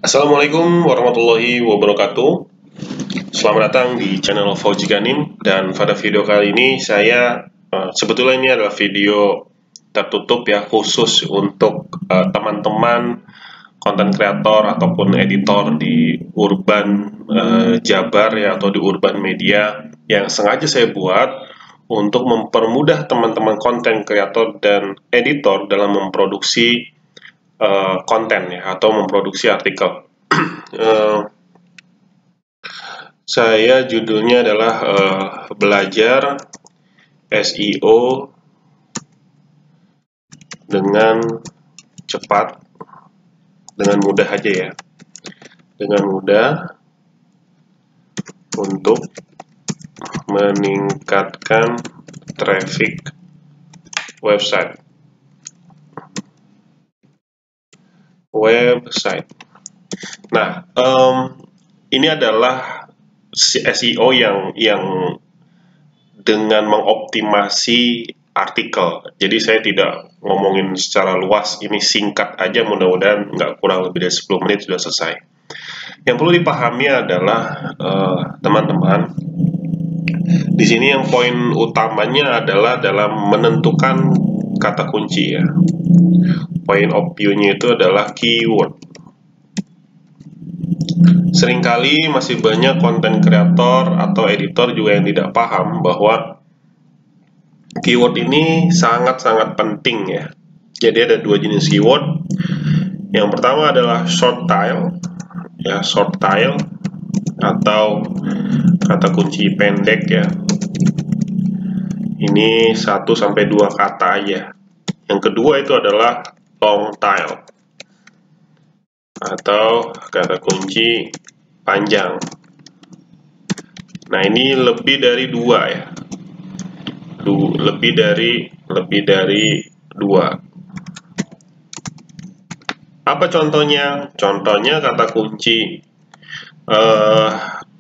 Assalamualaikum warahmatullahi wabarakatuh. Selamat datang di channel Fauzi Ganim. Dan pada video kali ini saya sebetulnya ini adalah video tertutup ya, khusus untuk teman-teman konten kreator ataupun editor di Urban Jabar ya, atau di Urban Media, yang sengaja saya buat untuk mempermudah teman-teman konten kreator dan editor dalam memproduksi konten ya, atau memproduksi artikel. Saya judulnya adalah belajar SEO dengan cepat, dengan mudah aja ya, dengan mudah untuk meningkatkan traffic website. Nah, ini adalah SEO yang dengan mengoptimasi artikel. Jadi saya tidak ngomongin secara luas, ini singkat aja, mudah-mudahan nggak kurang lebih dari 10 menit sudah selesai. Yang perlu dipahami adalah teman-teman, di sini yang poin utamanya adalah dalam menentukan kata kunci ya. Point of view-nya itu adalah keyword. Seringkali masih banyak konten kreator atau editor juga yang tidak paham bahwa keyword ini sangat-sangat penting ya. Jadi ada dua jenis keyword. Yang pertama adalah short tail ya, short tail atau kata kunci pendek ya. Ini 1-2 kata aja. Yang kedua itu adalah long tail atau kata kunci panjang. Nah, ini lebih dari 2 ya. Lebih dari 2. Apa contohnya? Contohnya kata kunci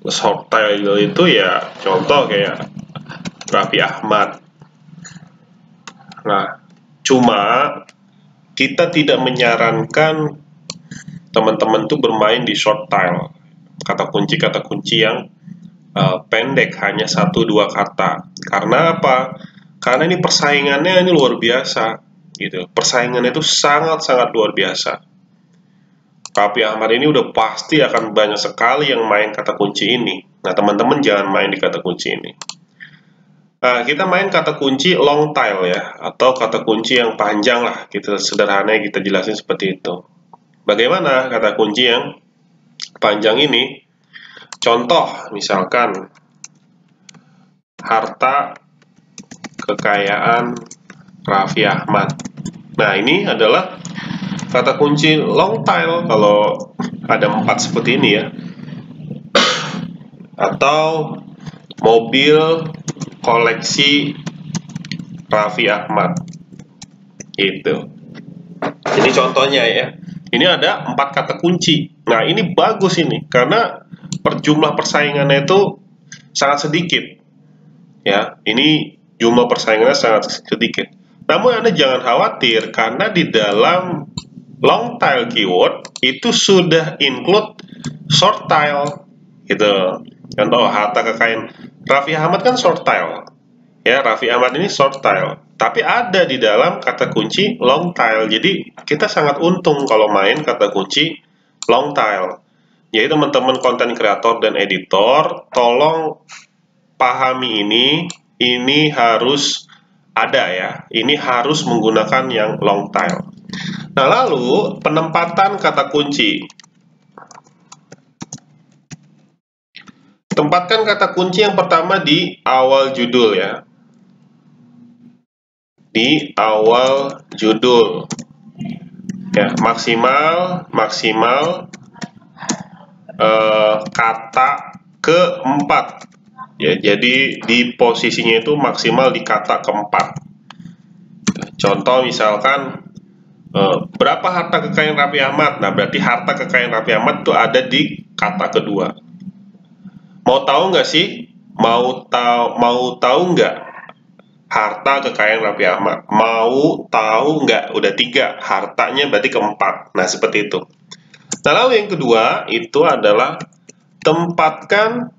short tail itu ya, contoh kayak Raffi Ahmad. Nah, cuma kita tidak menyarankan teman-teman tuh bermain di short tail, kata kunci yang pendek, hanya 1-2 kata. Karena apa? Karena ini persaingannya ini luar biasa gitu. Persaingannya itu sangat-sangat luar biasa. Raffi Ahmad ini udah pasti akan banyak sekali yang main kata kunci ini. Nah, teman-teman jangan main di kata kunci ini. Nah, kita main kata kunci long tail ya, atau kata kunci yang panjang lah. Kita sederhananya kita jelasin seperti itu. Bagaimana kata kunci yang panjang ini? Contoh, misalkan harta kekayaan Raffi Ahmad. Nah, ini adalah kata kunci long tail kalau ada 4 seperti ini ya. Atau mobil koleksi Raffi Ahmad. Gitu. Ini contohnya ya. Ini ada 4 kata kunci. Nah, ini bagus ini karena jumlah persaingannya itu sangat sedikit. Ya, ini jumlah persaingannya sangat sedikit. Namun Anda jangan khawatir karena di dalam long tail keyword itu sudah include short tail gitu. Contoh harta kekayaan Raffi Ahmad kan short tail. Ya, Raffi Ahmad ini short tail. Tapi ada di dalam kata kunci long tail. Jadi kita sangat untung kalau main kata kunci long tail. Jadi teman-teman konten kreator dan editor, tolong pahami ini harus ada ya. Ini harus menggunakan yang long tail. Nah, lalu penempatan kata kunci. Tempatkan kata kunci yang pertama di awal judul ya. Di awal judul. Ya, maksimal kata keempat. Ya, jadi di posisinya itu maksimal di kata keempat. Contoh misalkan berapa harta kekayaan Raffi Ahmad? Nah, berarti harta kekayaan Raffi Ahmad itu ada di kata kedua. Mau tahu nggak sih? Mau tahu nggak harta kekayaan Raffi Ahmad? Mau tahu nggak? Udah 3, hartanya berarti keempat. Nah, seperti itu. Nah, lalu yang kedua itu adalah tempatkan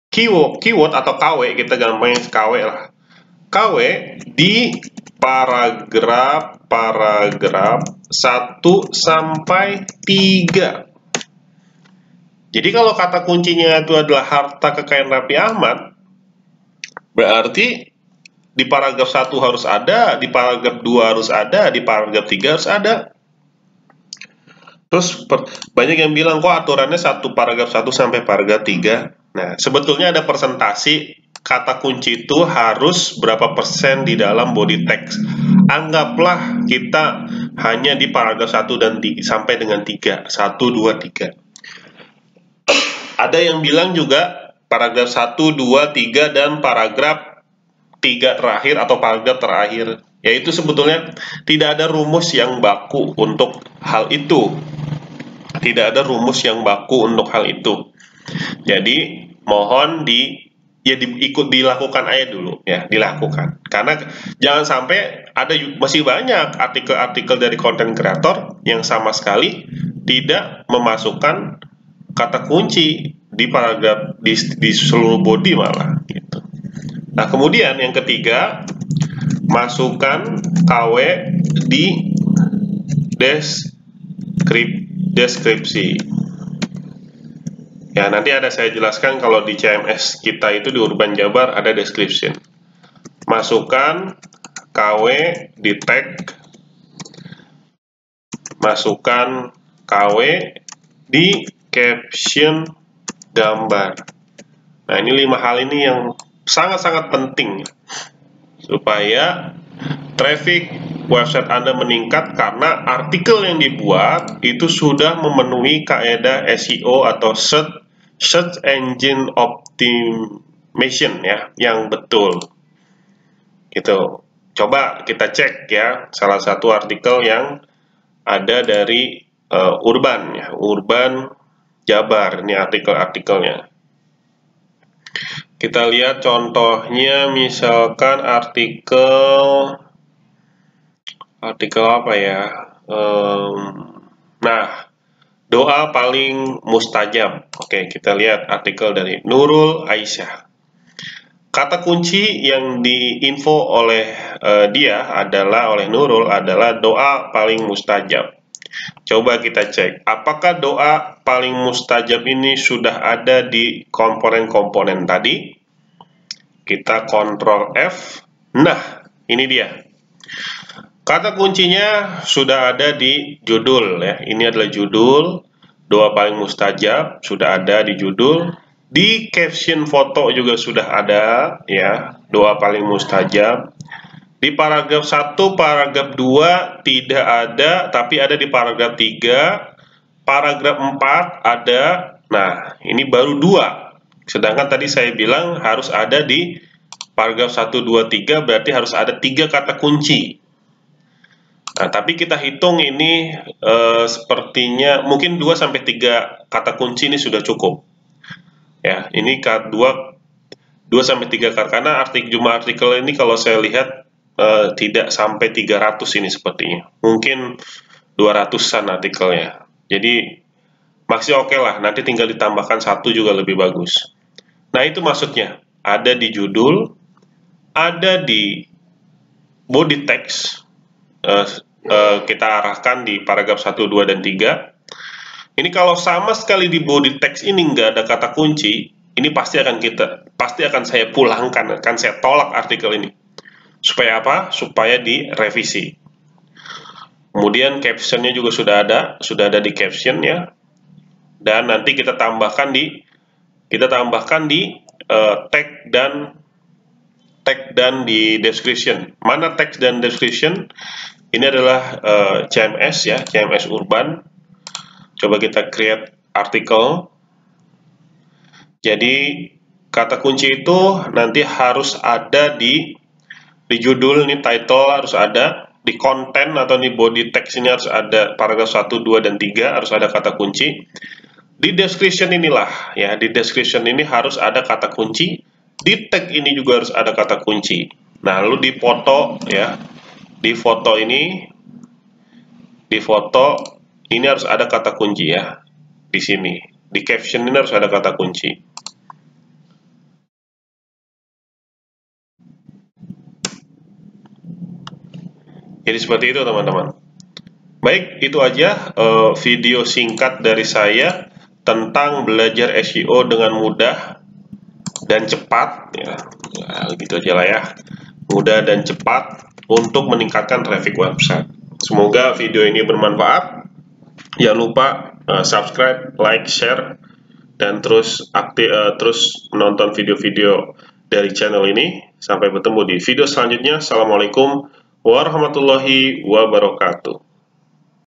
keyword atau KW, kita gampangnya KW lah. KW di paragraf 1 sampai 3. Jadi kalau kata kuncinya itu adalah harta kekayaan Raffi Ahmad, berarti di paragraf 1 harus ada, di paragraf 2 harus ada, di paragraf 3 harus ada. Terus banyak yang bilang kok aturannya paragraf 1 sampai paragraf 3. Nah, sebetulnya ada persentasi kata kunci itu harus berapa persen di dalam body text. Anggaplah kita hanya di paragraf 1 dan 3, sampai dengan 3. 1, 2, 3. Ada yang bilang juga paragraf 1, 2, 3 dan paragraf 3 terakhir atau paragraf terakhir. Yaitu sebetulnya tidak ada rumus yang baku untuk hal itu. Tidak ada rumus yang baku untuk hal itu. Jadi mohon ikut dilakukan aja dulu ya, dilakukan. Karena jangan sampai masih banyak artikel-artikel dari konten kreator yang sama sekali tidak memasukkan kata kunci di paragraf di seluruh body malah gitu. Nah, kemudian yang ketiga, masukkan KW di deskripsi. Ya, nanti ada saya jelaskan kalau di CMS kita itu di Urban Jabar ada description. Masukkan KW di tag, masukkan KW di caption gambar. Nah, ini 5 hal ini yang sangat-sangat penting supaya traffic website Anda meningkat, karena artikel yang dibuat itu sudah memenuhi kaidah SEO atau search engine optimization ya, yang betul. Gitu. Coba kita cek ya, salah satu artikel yang ada dari Urban ya, Urban Jabar, ini artikelnya. Kita lihat contohnya, misalkan artikel apa ya? Nah, doa paling mustajab. Oke, kita lihat artikel dari Nurul Aisyah. Kata kunci yang diinfo oleh oleh Nurul adalah doa paling mustajab. Coba kita cek, apakah doa paling mustajab ini sudah ada di komponen-komponen tadi? Kita Ctrl F. Nah, ini dia. Kata kuncinya sudah ada di judul ya. Ini adalah judul, doa paling mustajab sudah ada di judul. Di caption foto juga sudah ada ya, doa paling mustajab. Di paragraf 1, paragraf 2 tidak ada, tapi ada di paragraf 3, paragraf 4 ada. Nah, ini baru 2. Sedangkan tadi saya bilang harus ada di paragraf 1, 2, 3, berarti harus ada 3 kata kunci. Nah, tapi kita hitung ini sepertinya mungkin 2 sampai 3 kata kunci ini sudah cukup. Ya, ini 2 sampai 3 kata, karena jumlah artikel ini kalau saya lihat tidak sampai 300 ini sepertinya. Mungkin 200-an artikelnya. Jadi masih oke lah, nanti tinggal ditambahkan 1 juga lebih bagus. Nah, itu maksudnya. Ada di judul, ada di body text, kita arahkan di paragraf 1, 2, dan 3. Ini kalau sama sekali di body text ini nggak ada kata kunci, ini pasti akan saya pulangkan, akan saya tolak artikel ini. Supaya apa? Supaya direvisi. Kemudian captionnya juga sudah ada di caption ya. Dan nanti kita tambahkan di tag dan di description. Mana tag dan description? Ini adalah CMS ya, CMS Urban. Coba kita create artikel. Jadi kata kunci itu nanti harus ada di judul, ini title harus ada, di konten atau di body text ini harus ada paragraf 1, 2, dan 3 harus ada kata kunci. Di description inilah ya, di description ini harus ada kata kunci. Di tag ini juga harus ada kata kunci. Nah, lalu di foto ya, di foto ini di foto ini harus ada kata kunci ya. Di sini, di caption ini harus ada kata kunci. Jadi seperti itu teman-teman. Baik, itu aja video singkat dari saya tentang belajar SEO dengan mudah dan cepat ya. Nah, gitu aja lah ya. Mudah dan cepat untuk meningkatkan traffic website. Semoga video ini bermanfaat. Jangan lupa subscribe, like, share, dan terus menonton video-video dari channel ini. Sampai bertemu di video selanjutnya. Assalamualaikum warahmatullahi wabarakatuh.